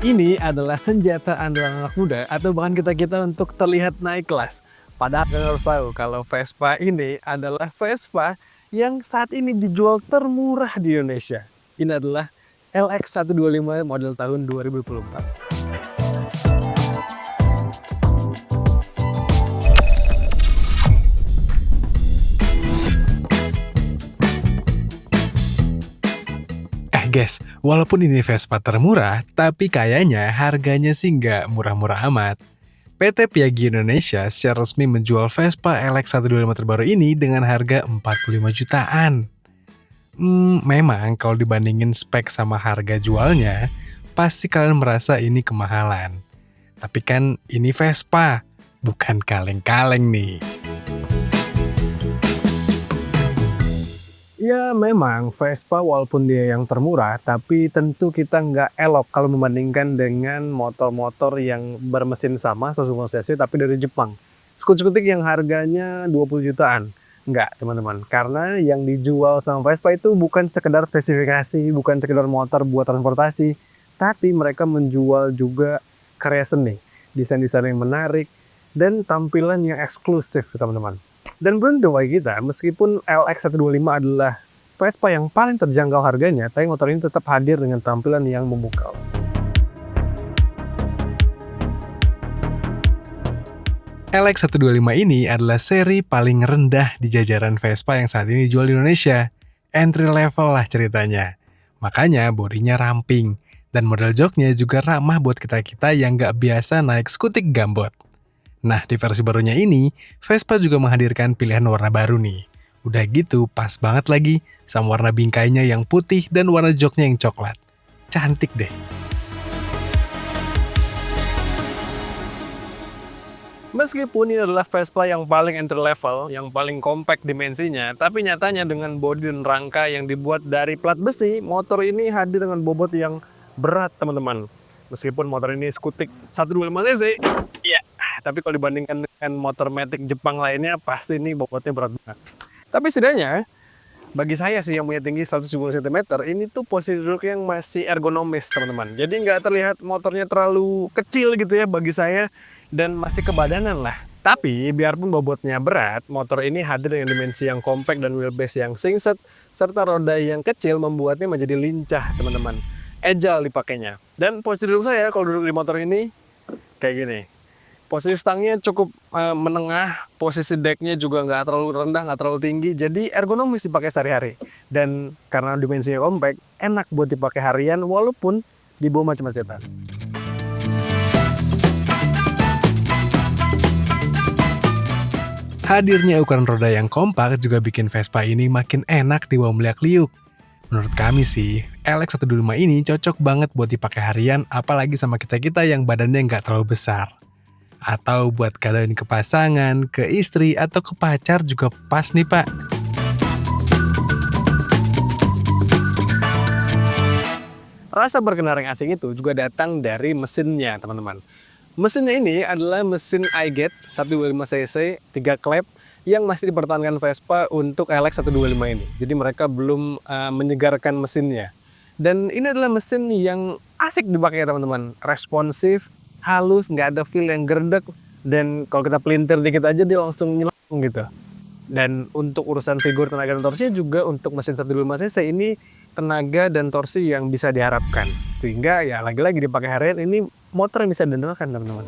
Ini adalah senjata andalan anak muda atau bahkan kita-kita untuk terlihat naik kelas. Padahal kalian harus tahu kalau Vespa ini adalah Vespa yang saat ini dijual termurah di Indonesia. Ini adalah LX125 model tahun 2024. Guys, walaupun ini Vespa termurah, tapi kayaknya harganya sih nggak murah-murah amat. PT Piaggio Indonesia secara resmi menjual Vespa LX125 terbaru ini dengan harga 45 jutaan. Memang kalau dibandingin spek sama harga jualnya, pasti kalian merasa ini kemahalan. Tapi kan ini Vespa, bukan kaleng-kaleng nih. Ya memang Vespa walaupun dia yang termurah, tapi tentu kita nggak elok kalau membandingkan dengan motor-motor yang bermesin sama 150 cc tapi dari Jepang. Skutik yang harganya 20 jutaan. Nggak teman-teman, karena yang dijual sama Vespa itu bukan sekedar spesifikasi, bukan sekedar motor buat transportasi, tapi mereka menjual juga karya seni, desain-desain yang menarik, dan tampilan yang eksklusif teman-teman. Dan beruntung bagi kita, meskipun LX125 adalah Vespa yang paling terjangkau harganya, tapi motor ini tetap hadir dengan tampilan yang memukau. LX125 ini adalah seri paling rendah di jajaran Vespa yang saat ini dijual di Indonesia. Entry level lah ceritanya. Makanya bodinya ramping, dan model joknya juga ramah buat kita-kita yang nggak biasa naik skutik gambot. Nah, di versi barunya ini, Vespa juga menghadirkan pilihan warna baru nih. Udah gitu, pas banget lagi sama warna bingkainya yang putih dan warna joknya yang coklat. Cantik deh. Meskipun ini adalah Vespa yang paling entry level, yang paling compact dimensinya, tapi nyatanya dengan bodi dan rangka yang dibuat dari plat besi, motor ini hadir dengan bobot yang berat teman-teman. Meskipun motor ini skutik 125 cc, ya, tapi kalau dibandingkan dengan motor matic Jepang lainnya, pasti ini bobotnya berat banget. Tapi setidaknya, bagi saya sih yang punya tinggi 170 cm, ini tuh posisi duduk yang masih ergonomis teman-teman. Jadi nggak terlihat motornya terlalu kecil gitu ya bagi saya, dan masih kebadanan lah. Tapi biarpun bobotnya berat, motor ini hadir dengan dimensi yang compact dan wheelbase yang singset, serta roda yang kecil membuatnya menjadi lincah teman-teman. Agile dipakainya. Dan posisi duduk saya kalau duduk di motor ini kayak gini. Posisi stangnya cukup menengah, posisi decknya juga nggak terlalu rendah, nggak terlalu tinggi, jadi ergonomis dipakai sehari-hari. Dan karena dimensinya compact, enak buat dipakai harian walaupun dibawa macam-macetan. Hadirnya ukuran roda yang kompak juga bikin Vespa ini makin enak dibawa meliak-liuk. Menurut kami sih, LX125 ini cocok banget buat dipakai harian, apalagi sama kita-kita yang badannya nggak terlalu besar. Atau buat kadoin ke pasangan, ke istri, atau ke pacar juga pas nih pak. Rasa berkendara yang asing itu juga datang dari mesinnya teman-teman. Mesinnya ini adalah mesin iGate 125 cc 3 klep yang masih dipertahankan Vespa untuk LX125 ini. Jadi mereka belum menyegarkan mesinnya. Dan ini adalah mesin yang asik dipakai teman-teman. Responsif, halus, nggak ada feel yang gerdek. Dan kalau kita pelintir dikit aja dia langsung nyelong gitu. Dan untuk urusan figur tenaga dan torsinya juga untuk mesin 125 cc ini tenaga dan torsi yang bisa diharapkan. Sehingga ya lagi-lagi dipakai harian ini motor yang bisa diandalkan teman-teman.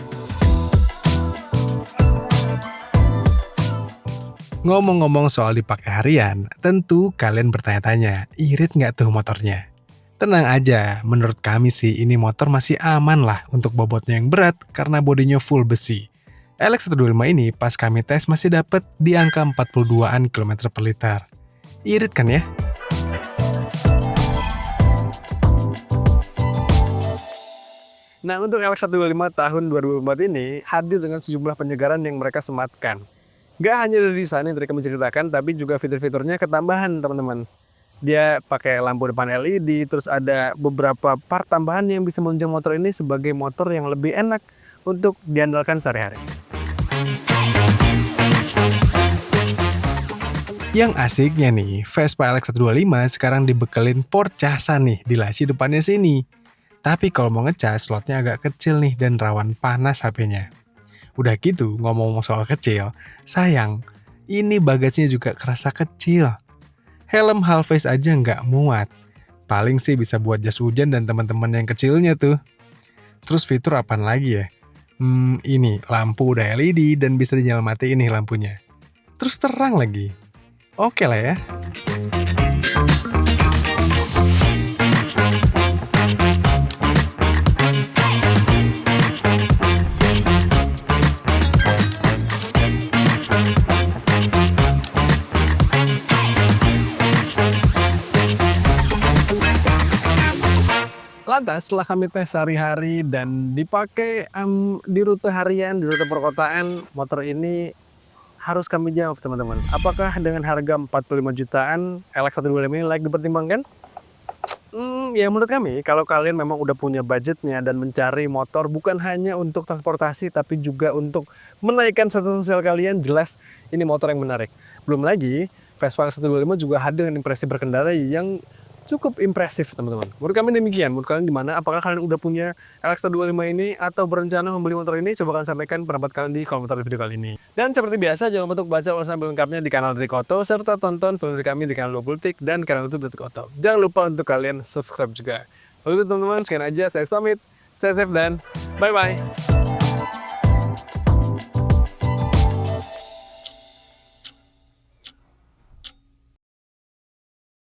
Ngomong-ngomong soal dipakai harian, tentu kalian bertanya-tanya, irit nggak tuh motornya? Tenang aja, menurut kami sih ini motor masih aman lah untuk bobotnya yang berat karena bodinya full besi. LX125 ini pas kami tes masih dapat di angka 42-an km per liter. Irit kan ya? Nah, untuk LX125 tahun 2004 ini hadir dengan sejumlah penyegaran yang mereka sematkan. Gak hanya dari desain yang mereka menceritakan, tapi juga fitur-fiturnya ketambahan teman-teman. Dia pakai lampu depan LED, terus ada beberapa part tambahan yang bisa menunjang motor ini sebagai motor yang lebih enak untuk diandalkan sehari-hari. Yang asiknya nih, Vespa LX125 sekarang dibekelin port casa nih di laci depannya sini. Tapi kalau mau ngecas, slotnya agak kecil nih dan rawan panas HP-nya. Udah gitu, ngomong-ngomong soal kecil, sayang, ini bagasinya juga kerasa kecil. Helm half face aja nggak muat. Paling sih bisa buat jas hujan dan teman-teman yang kecilnya tuh. Terus fitur apaan lagi ya? Ini, lampu udah LED dan bisa dinyala matiin nih lampunya. Terus terang lagi. Oke lah ya. Lantas setelah kami tes sehari-hari dan dipakai di rute harian, di rute perkotaan, motor ini harus kami jawab teman-teman. Apakah dengan harga 45 jutaan, LX125 ini layak dipertimbangkan? Ya menurut kami, kalau kalian memang udah punya budgetnya dan mencari motor bukan hanya untuk transportasi, tapi juga untuk menaikkan status sosial kalian, jelas ini motor yang menarik. Belum lagi, Vespa LX125 juga hadir dengan impresi berkendara yang cukup impresif teman-teman. Menurut kami demikian. Menurut kalian gimana? Apakah kalian udah punya LX125 ini atau berencana membeli motor ini? Coba kalian sampaikan pendapat kalian di komentar video kali ini. Dan seperti biasa, jangan lupa untuk baca ulasan lengkapnya di kanal Detik Auto, serta tonton video kami di kanal 20 Detik dan kanal YouTube Detik Auto. Jangan lupa untuk kalian subscribe juga. Lalu teman-teman, sekian aja. Saya pamit. Saya safe dan bye-bye.